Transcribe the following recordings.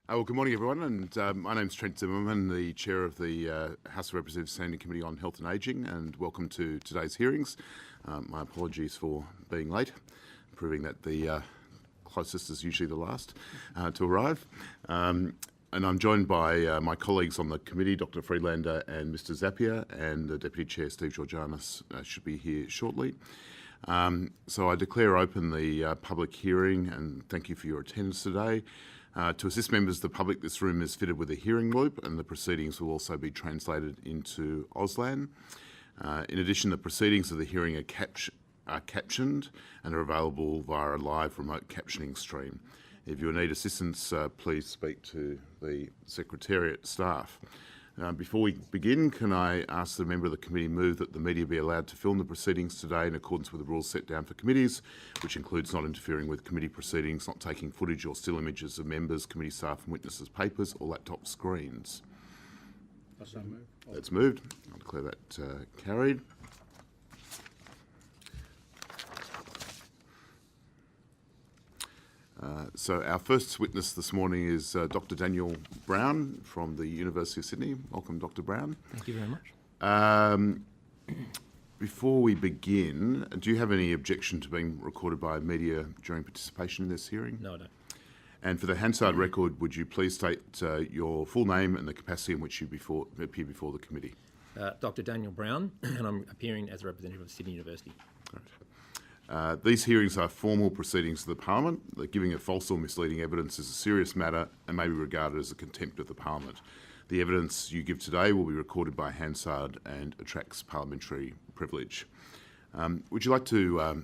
Well, good morning, everyone, and my name's Trent Zimmerman, the Chair of the House of Representatives Standing Committee on Health and Ageing, and welcome to today's hearings. My apologies for being late, proving that the closest is usually the last to arrive. And I'm joined by my colleagues on the committee, Dr. Friedlander and Mr. Zapier, and the Deputy Chair, Steve Georgianis, should be here shortly. So I declare open the public hearing, and thank you for your attendance today. To assist members of the public, this room is fitted with a hearing loop, and the proceedings will also be translated into Auslan. In addition, the proceedings of the hearing are captioned and are available via a live remote captioning stream. If you need assistance, please speak to the Secretariat staff. Before we begin, can I ask the member of the committee move that the media be allowed to film the proceedings today in accordance with the rules set down for committees, which includes not interfering with committee proceedings, not taking footage or still images of members, committee staff and witnesses' papers or laptop screens. That's moved. I'll declare that carried. So our first witness this morning is Dr. Daniel Brown from the University of Sydney. Welcome, Dr. Brown. Thank you very much. Before we begin, do you have any objection to being recorded by media during participation in this hearing? No, I don't. And for the Hansard record, would you please state your full name and the capacity in which you appear before the committee? Dr. Daniel Brown, and I'm appearing as a representative of Sydney University. Great. These hearings are formal proceedings of the Parliament. Giving of false or misleading evidence is a serious matter and may be regarded as a contempt of the Parliament. The evidence you give today will be recorded by Hansard and attracts parliamentary privilege. Would you like to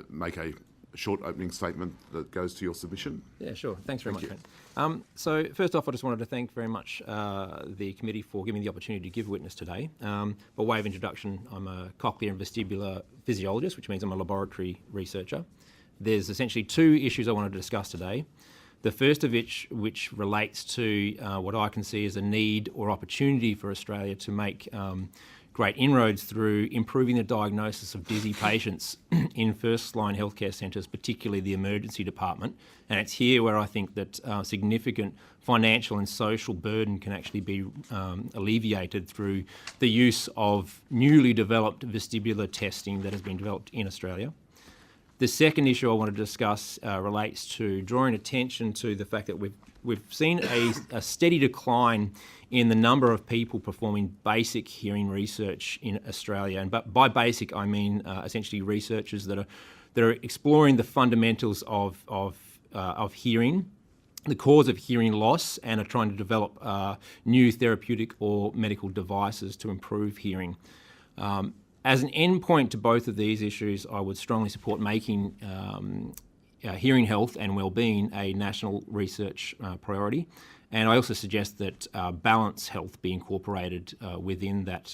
make a short opening statement that goes to your submission? Yeah, sure. Thanks very much, Trent. So first off, I just wanted to thank very much the committee for giving me the opportunity to give witness today. By way of introduction, I'm a Cochlear and Vestibular physiologist, which means I'm a laboratory researcher. There's essentially two issues I wanted to discuss today. The first of which relates to what I can see as a need or opportunity for Australia to make great inroads through improving the diagnosis of dizzy patients in first-line healthcare centres, particularly the emergency department. And it's here where I think that significant financial and social burden can actually be alleviated through the use of newly developed vestibular testing that has been developed in Australia. The second issue I want to discuss relates to drawing attention to the fact that we've seen a steady decline in the number of people performing basic hearing research in Australia. And but by basic, I mean essentially researchers that are exploring the fundamentals of hearing, the cause of hearing loss, and are trying to develop new therapeutic or medical devices to improve hearing. As an endpoint to both of these issues, I would strongly support making hearing health and wellbeing a national research priority. And I also suggest that balance health be incorporated within that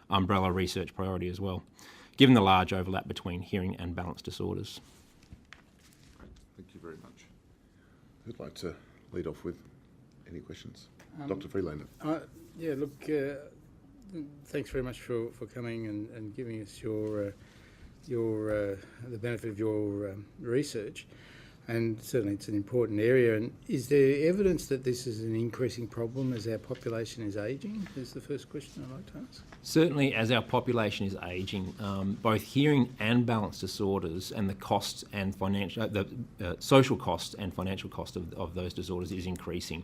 umbrella research priority as well, given the large overlap between hearing and balance disorders. Thank you very much. Who'd like to lead off with any questions? Dr. Friedlander. Yeah, look, thanks very much for coming and giving us the benefit of your research, and certainly it's an important area. And is there evidence that this is an increasing problem as our population is ageing? Is the first question I'd like to ask. Certainly, as our population is ageing, both hearing and balance disorders and the cost and financial, social cost and financial cost of those disorders is increasing.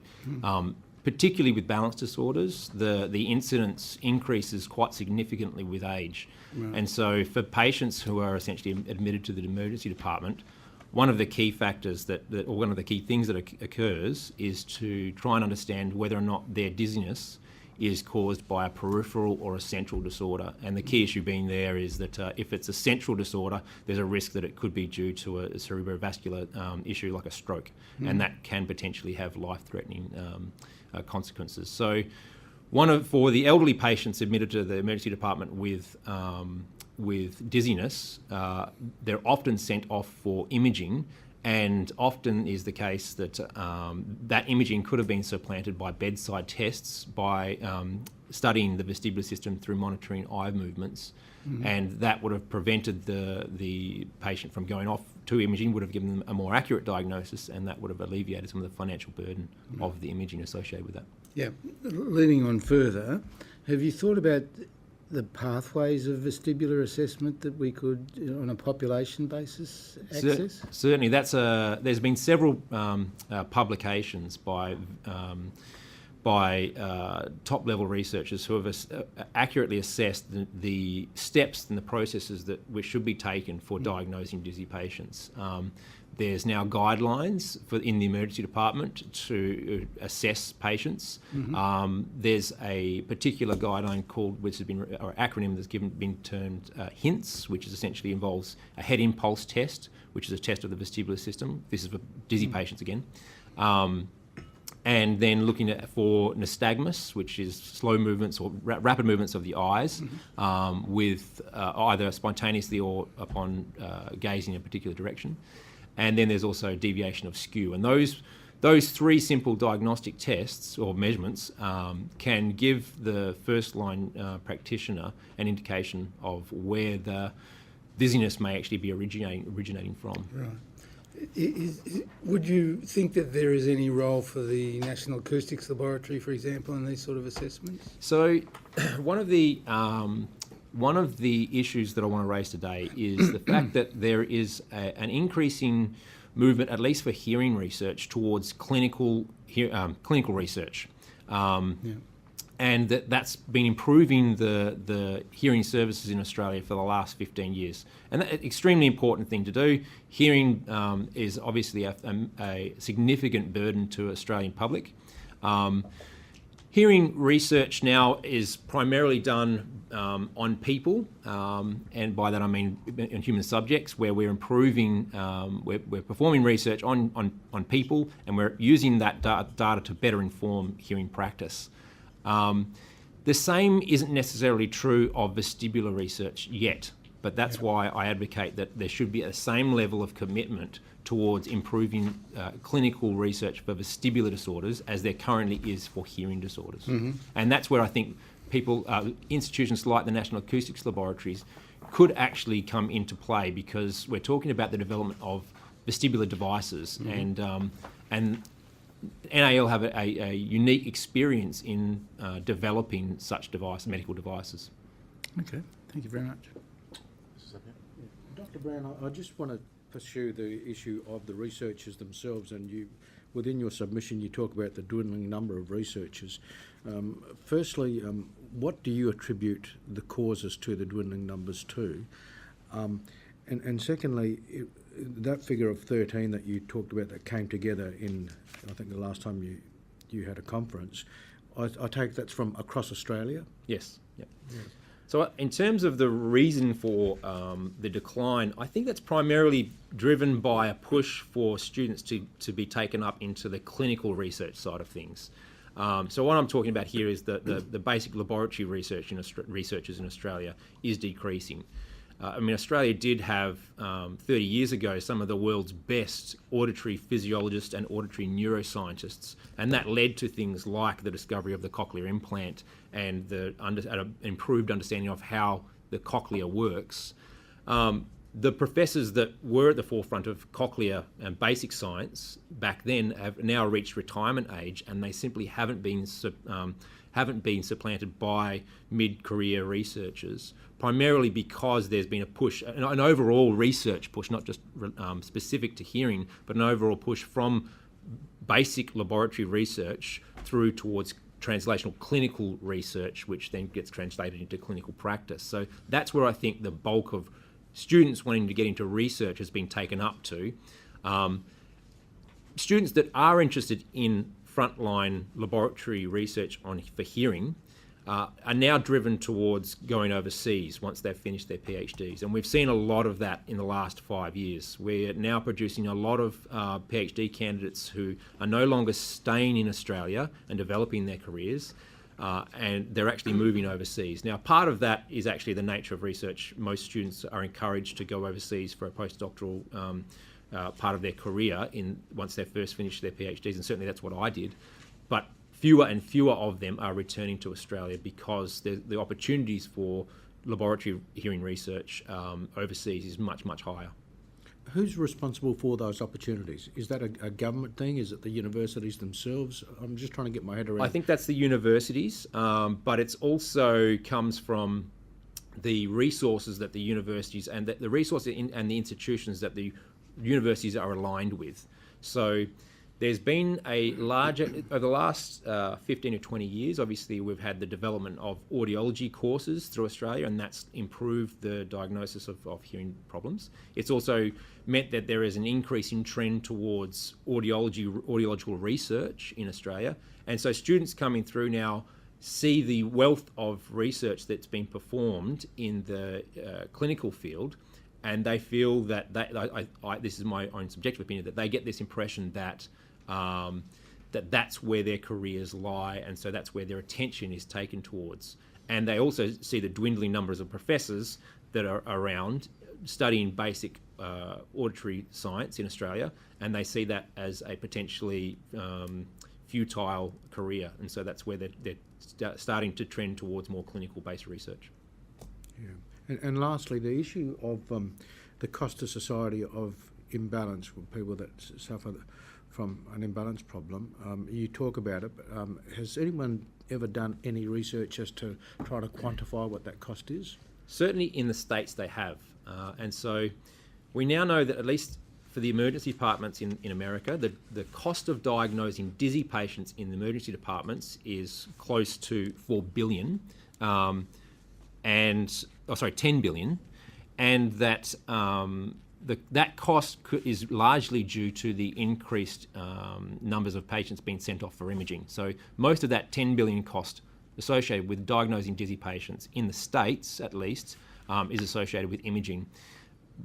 Particularly with balance disorders, the incidence increases quite significantly with age. Right. And so for patients who are essentially admitted to the emergency department, one of the key factors or one of the key things that occurs is to try and understand whether or not their dizziness is caused by a peripheral or a central disorder. And the key issue being there is that if it's a central disorder, there's a risk that it could be due to a cerebrovascular issue like a stroke, and that can potentially have life-threatening consequences. So for the elderly patients admitted to the emergency department with dizziness, they're often sent off for imaging, and often is the case that that imaging could have been supplanted by bedside tests by studying the vestibular system through monitoring eye movements, and that would have prevented the patient from going off to imaging would have given them a more accurate diagnosis, and that would have alleviated some of the financial burden of the imaging associated with that. Yeah. Leading on further, have you thought about the pathways of vestibular assessment that we could, on a population basis, access? Certainly, there's been several publications by top-level researchers who have accurately assessed the steps and the processes which should be taken for diagnosing dizzy patients. There's now guidelines in the emergency department to assess patients. There's a particular guideline which has been, or acronym that's been termed HINTS, which essentially involves a head impulse test, which is a test of the vestibular system. This is for dizzy patients again. And then looking for nystagmus, which is slow movements or rapid movements of the eyes, with either spontaneously or upon gazing in a particular direction. And then there's also deviation of skew. And those three simple diagnostic tests or measurements can give the first-line practitioner an indication of where the dizziness may actually be originating from. Right. Would you think that there is any role for the National Acoustics Laboratory, for example, in these sort of assessments? So one of the issues that I want to raise today is the fact that there is an increasing movement, at least for hearing research, towards clinical research. And that's been improving the hearing services in Australia for the last 15 years. And that's an extremely important thing to do. Hearing is obviously a significant burden to Australian public. Hearing research now is primarily done on people, and by that I mean in human subjects, where we're improving, we're performing research on people, and we're using that data to better inform hearing practice. The same isn't necessarily true of vestibular research yet, but that's why I advocate that there should be a same level of commitment towards improving clinical research for vestibular disorders as there currently is for hearing disorders. And that's where I think institutions like the National Acoustics Laboratories could actually come into play, because we're talking about the development of vestibular devices, and NAL have a unique experience in developing such medical devices. Okay, thank you very much. Dr. Brown, I just want to pursue the issue of the researchers themselves, and within your submission you talk about the dwindling number of researchers. Firstly, what do you attribute the causes to the dwindling numbers to? And secondly, that figure of 13 that you talked about that came together in, I think the last time you had a conference, I take that's from across Australia? Yes. Yep. Yes. So in terms of the reason for the decline, I think that's primarily driven by a push for students to be taken up into the clinical research side of things. So what I'm talking about here is the basic laboratory researchers in Australia is decreasing. Australia did have 30 years ago some of the world's best auditory physiologists and auditory neuroscientists, and that led to things like the discovery of the cochlear implant and the improved understanding of how the cochlea works. The professors that were at the forefront of cochlear and basic science back then have now reached retirement age, and they simply haven't been supplanted by mid-career researchers, primarily because there's been a push, an overall research push, not just specific to hearing, but an overall push from basic laboratory research through towards translational clinical research, which then gets translated into clinical practice. So that's where I think the bulk of students wanting to get into research has been taken up to. Students that are interested in frontline laboratory research for hearing are now driven towards going overseas once they've finished their PhDs. And we've seen a lot of that in the last 5 years. We're now producing a lot of PhD candidates who are no longer staying in Australia and developing their careers, and they're actually moving overseas. Now, part of that is actually the nature of research. Most students are encouraged to go overseas for a postdoctoral part of their career once they've first finished their PhDs, and certainly that's what I did. But fewer and fewer of them are returning to Australia because the opportunities for laboratory hearing research overseas is much, much higher. Who's responsible for those opportunities? Is that a government thing? Is it the universities themselves? I'm just trying to get my head around. I think that's the universities, but it's also comes from the resources that the universities and the resources and the institutions that the universities are aligned with. So there's been a larger, over the last 15 or 20 years, obviously we've had the development of audiology courses through Australia, and that's improved the diagnosis of hearing problems. It's also meant that there is an increasing trend towards audiological research in Australia. And so students coming through now see the wealth of research that's been performed in the clinical field, and they feel that this is my own subjective opinion, that they get this impression that that's where their careers lie, and so that's where their attention is taken towards. And they also see the dwindling numbers of professors that are around studying basic auditory science in Australia, and they see that as a potentially futile career, and so that's where they're starting to trend towards more clinical-based research. Yeah. And lastly, the issue of the cost to society of imbalance for people that suffer from an imbalance problem. You talk about it, but has anyone ever done any research as to try to quantify what that cost is? Certainly in the States they have. And so we now know that at least for the emergency departments in America, the cost of diagnosing dizzy patients in the emergency departments is close to $4 billion, 10 billion, and that that cost is largely due to the increased numbers of patients being sent off for imaging. So most of that 10 billion cost associated with diagnosing dizzy patients in the States, at least, is associated with imaging.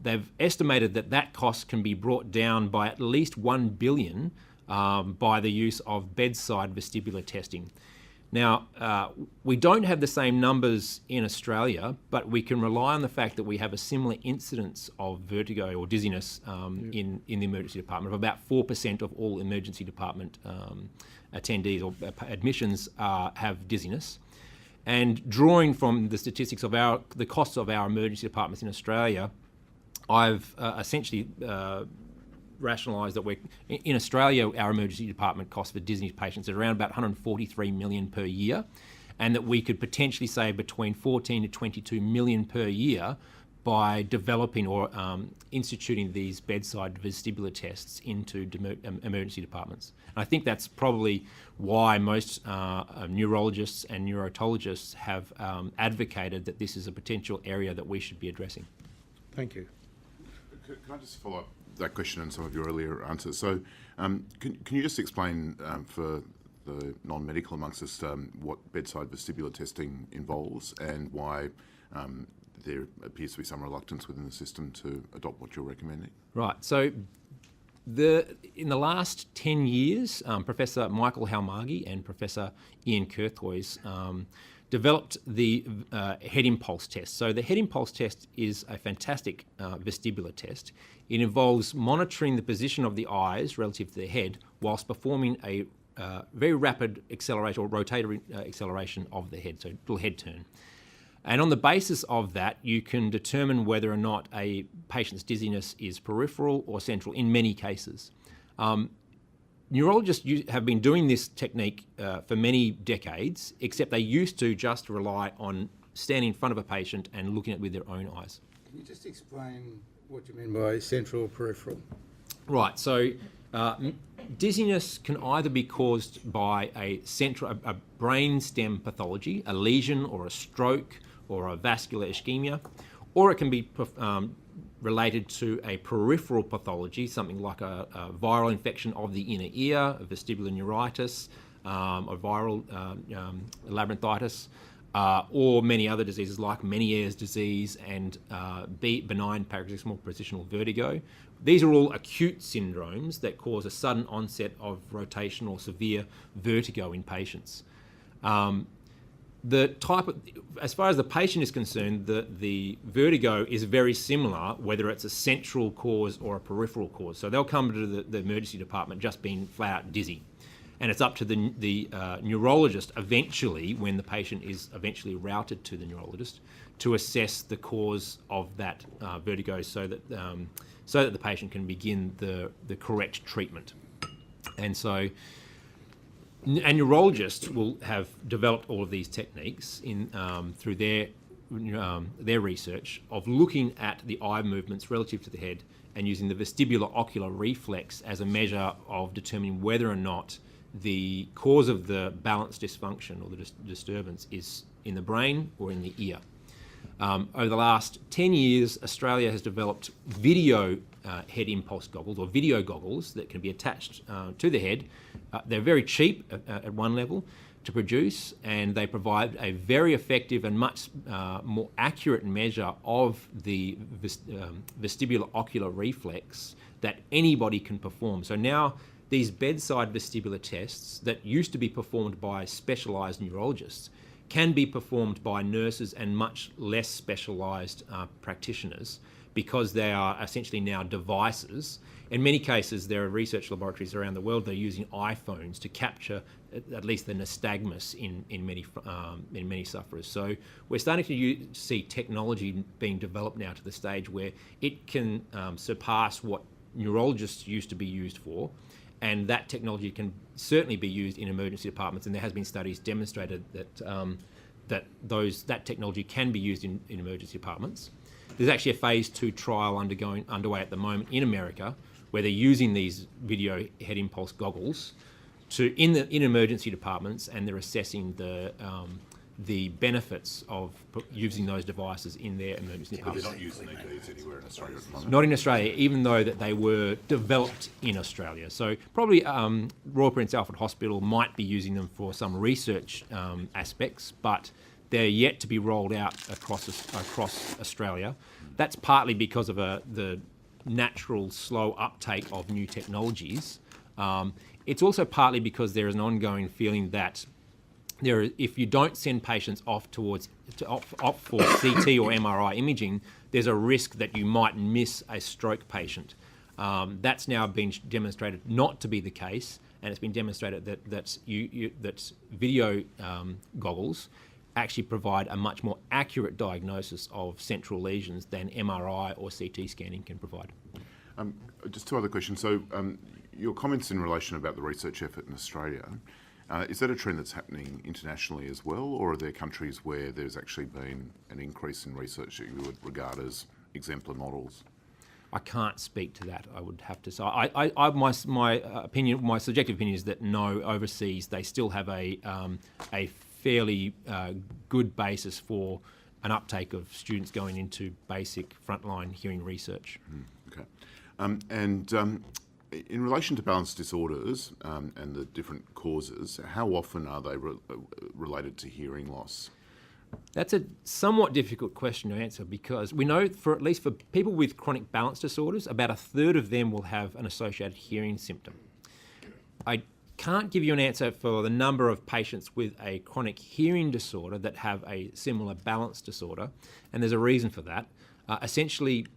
They've estimated that cost can be brought down by at least 1 billion by the use of bedside vestibular testing. Now, we don't have the same numbers in Australia, but we can rely on the fact that we have a similar incidence of vertigo or dizziness in the emergency department. Of about 4% of all emergency department attendees or admissions have dizziness. And drawing from the statistics of the costs of our emergency departments in Australia, I've essentially rationalised that in Australia, our emergency department costs for dizziness patients are around about 143 million per year, and that we could potentially save between 14 to 22 million per year by developing or instituting these bedside vestibular tests into emergency departments. And I think that's probably why most neurologists and neurotologists have advocated that this is a potential area that we should be addressing. Thank you. Can I just follow up that question and some of your earlier answers? So can you just explain for the non-medical amongst us what bedside vestibular testing involves and why there appears to be some reluctance within the system to adopt what you're recommending? Right. So in the last 10 years, Professor Michael Halmagyi and Professor Ian Curthoys developed the head impulse test. So the head impulse test is a fantastic vestibular test. It involves monitoring the position of the eyes relative to the head whilst performing a very rapid acceleration or rotatory acceleration of the head, so a little head turn. And on the basis of that, you can determine whether or not a patient's dizziness is peripheral or central in many cases. Neurologists have been doing this technique for many decades, except they used to just rely on standing in front of a patient and looking at it with their own eyes. Can you just explain what you mean by central or peripheral? Right, so dizziness can either be caused by a brain stem pathology, a lesion or a stroke or a vascular ischemia, or it can be related to a peripheral pathology, something like a viral infection of the inner ear, a vestibular neuritis, a viral labyrinthitis, or many other diseases like Meniere's disease and benign paroxysmal positional vertigo. These are all acute syndromes that cause a sudden onset of rotational or severe vertigo in patients. As far as the patient is concerned, the vertigo is very similar, whether it's a central cause or a peripheral cause. So they'll come to the emergency department just being flat out dizzy. and it's up to the neurologist eventually, when the patient is eventually routed to the neurologist, to assess the cause of that vertigo so that the patient can begin the correct treatment. And so a neurologist will have developed all of these techniques through their research of looking at the eye movements relative to the head and using the vestibular ocular reflex as a measure of determining whether or not the cause of the balance dysfunction or the disturbance is in the brain or in the ear. Over the last 10 years, Australia has developed video head impulse goggles, or video goggles, that can be attached to the head. They're very cheap at one level to produce, and they provide a very effective and much more accurate measure of the vestibular ocular reflex that anybody can perform. So now these bedside vestibular tests that used to be performed by specialised neurologists can be performed by nurses and much less specialised practitioners, because they are essentially now devices. In many cases, there are research laboratories around the world that are using iPhones to capture at least the nystagmus in many sufferers. So we're starting to see technology being developed now to the stage where it can surpass what neurologists used to be used for, and that technology can certainly be used in emergency departments. And there has been studies demonstrated that that technology can be used in emergency departments. There's actually a phase 2 trial underway at the moment in America, where they're using these video head impulse goggles in emergency departments, and they're assessing the benefits of using those devices in their emergency But they're departments. not using these anywhere in Australia at the moment. Not in Australia, even though that they were developed in Australia. So probably Royal Prince Alfred Hospital might be using them for some research aspects, but they're yet to be rolled out across Australia. That's partly because of the natural slow uptake of new technologies. It's also partly because there is an ongoing feeling that if you don't send patients off for CT or MRI imaging, there's a risk that you might miss a stroke patient. That's now been demonstrated not to be the case, and it's been demonstrated that video goggles actually provide a much more accurate diagnosis of central lesions than MRI or CT scanning can provide. Just two other questions. So your comments in relation about the research effort in Australia, is that a trend that's happening internationally as well, or are there countries where there's actually been an increase in research that you would regard as exemplar models? I can't speak to that, I would have to say. My subjective opinion is that no, overseas they still have a fairly good basis for an uptake of students going into basic frontline hearing research. Okay. In relation to balance disorders and the different causes, how often are they related to hearing loss? That's a somewhat difficult question to answer, because we know at least for people with chronic balance disorders, about a third of them will have an associated hearing symptom. I can't give you an answer for the number of patients with a chronic hearing disorder that have a similar balance disorder, and there's a reason for that. Essentially,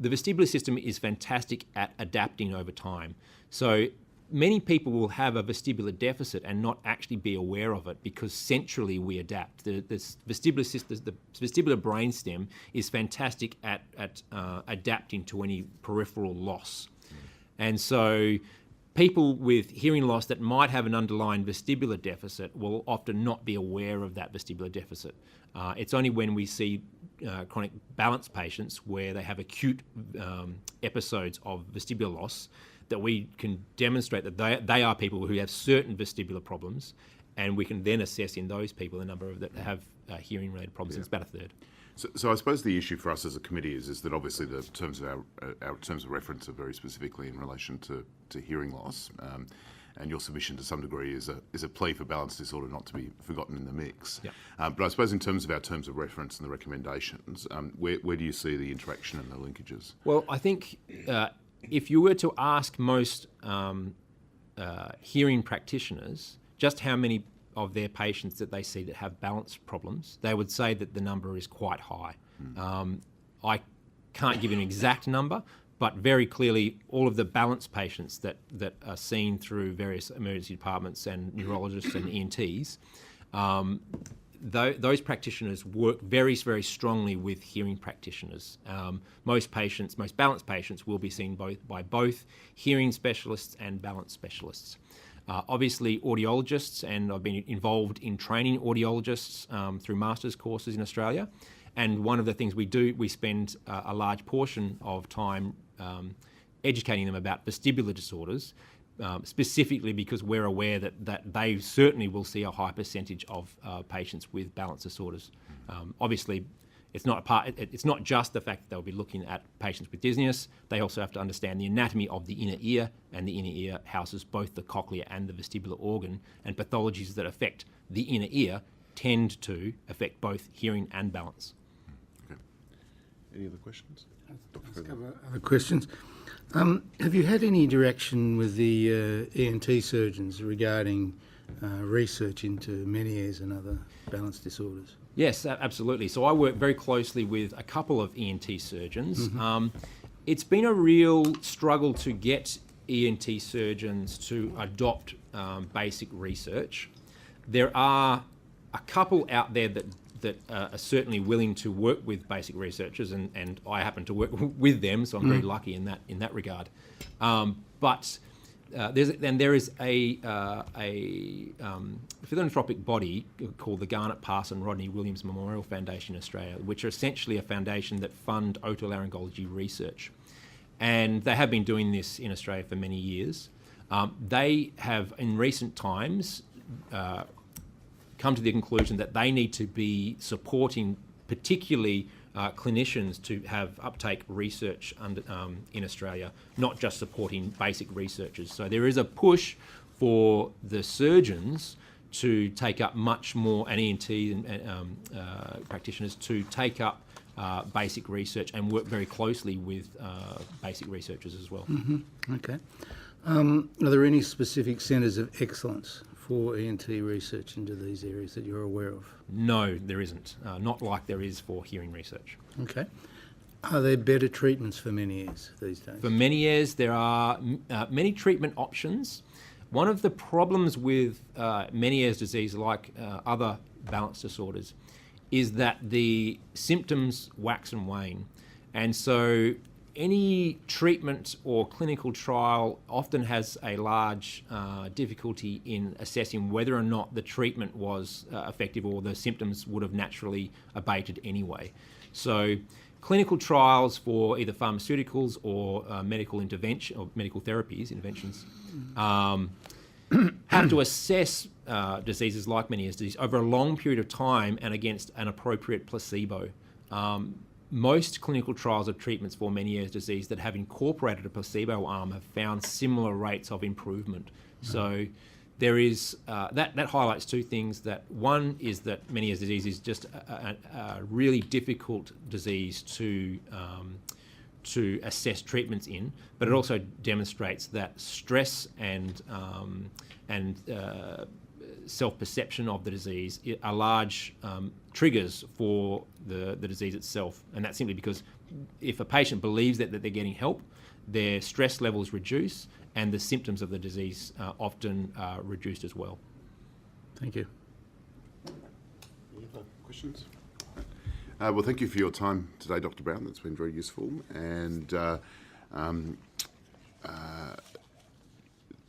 the vestibular system is fantastic at adapting over time. So many people will have a vestibular deficit and not actually be aware of it, because centrally we adapt. The vestibular system, the vestibular brainstem is fantastic at adapting to any peripheral loss. And so people with hearing loss that might have an underlying vestibular deficit will often not be aware of that vestibular deficit. It's only when we see chronic balance patients where they have acute episodes of vestibular loss that we can demonstrate that they are people who have certain vestibular problems, and we can then assess in those people the number that have hearing-related problems. Yeah. It's about a third. So I suppose the issue for us as a committee is that obviously the terms of our terms of reference are very specifically in relation to hearing loss, and your submission to some degree is a plea for balance disorder not to be forgotten in the mix. Yep. But I suppose in terms of our terms of reference and the recommendations, where do you see the interaction and the linkages? Well, I think if you were to ask most hearing practitioners just how many of their patients that they see that have balance problems, they would say that the number is quite high. I can't give you an exact number, but very clearly all of the balance patients that are seen through various emergency departments and neurologists and ENTs, those practitioners work very, very strongly with hearing practitioners. Most balance patients will be seen by both hearing specialists and balance specialists. Obviously, audiologists, and I've been involved in training audiologists through master's courses in Australia. And one of the things we do, we spend a large portion of time educating them about vestibular disorders, specifically because we're aware that they certainly will see a high percentage of patients with balance disorders. Obviously, it's not just the fact that they'll be looking at patients with dizziness. They also have to understand the anatomy of the inner ear, and the inner ear houses both the cochlear and the vestibular organ, and pathologies that affect the inner ear tend to affect both hearing and balance. Okay. Any other questions? Let's cover other questions. Have you had any interaction with the ENT surgeons regarding research into Meniere's and other balance disorders? Yes, absolutely. So I work very closely with a couple of ENT surgeons. It's been a real struggle to get ENT surgeons to adopt basic research. There are a couple out there that are certainly willing to work with basic researchers, and I happen to work with them, so I'm very lucky in that regard. But there is a philanthropic body called the Garnet Parson Rodney Williams Memorial Foundation in Australia, which are essentially a foundation that fund otolaryngology research. And they have been doing this in Australia for many years. They have, in recent times, come to the conclusion that they need to be supporting particularly clinicians to have uptake research in Australia, not just supporting basic researchers. So there is a push for the surgeons to take up much more, and ENT practitioners to take up basic research and work very closely with basic researchers as well. Okay. Are there any specific centres of excellence for ENT research into these areas that you're aware of? No, there isn't. Not like there is for hearing research. Okay. Are there better treatments for Meniere's these days? For Meniere's, there are many treatment options. One of the problems with Meniere's disease, like other balance disorders, is that the symptoms wax and wane. And so any treatment or clinical trial often has a large difficulty in assessing whether or not the treatment was effective or the symptoms would have naturally abated anyway. So clinical trials for either pharmaceuticals or medical intervention or medical therapies, interventions, have to assess diseases like Meniere's disease over a long period of time and against an appropriate placebo. Most clinical trials of treatments for Meniere's disease that have incorporated a placebo arm have found similar rates of improvement. So there is that highlights two things. That one is that Meniere's disease is just a really difficult disease to assess treatments in, but it also demonstrates that stress and self-perception of the disease are large triggers for the disease itself. And that's simply because if a patient believes that they're getting help, their stress levels reduce and the symptoms of the disease often are reduced as well. Thank you. Any other questions? Well, thank you for your time today, Dr. Brown. That's been very useful. And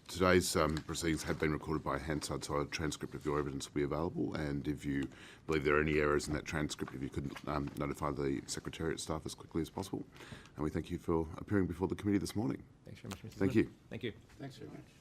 today's proceedings have been recorded by Hansard, so a transcript of your evidence will be available. And if you believe there are any errors in that transcript, if you could notify the Secretariat staff as quickly as possible. And we thank you for appearing before the committee this morning. Thanks very much, Mr. Thank Goodman. you. Thank you. Thanks very much.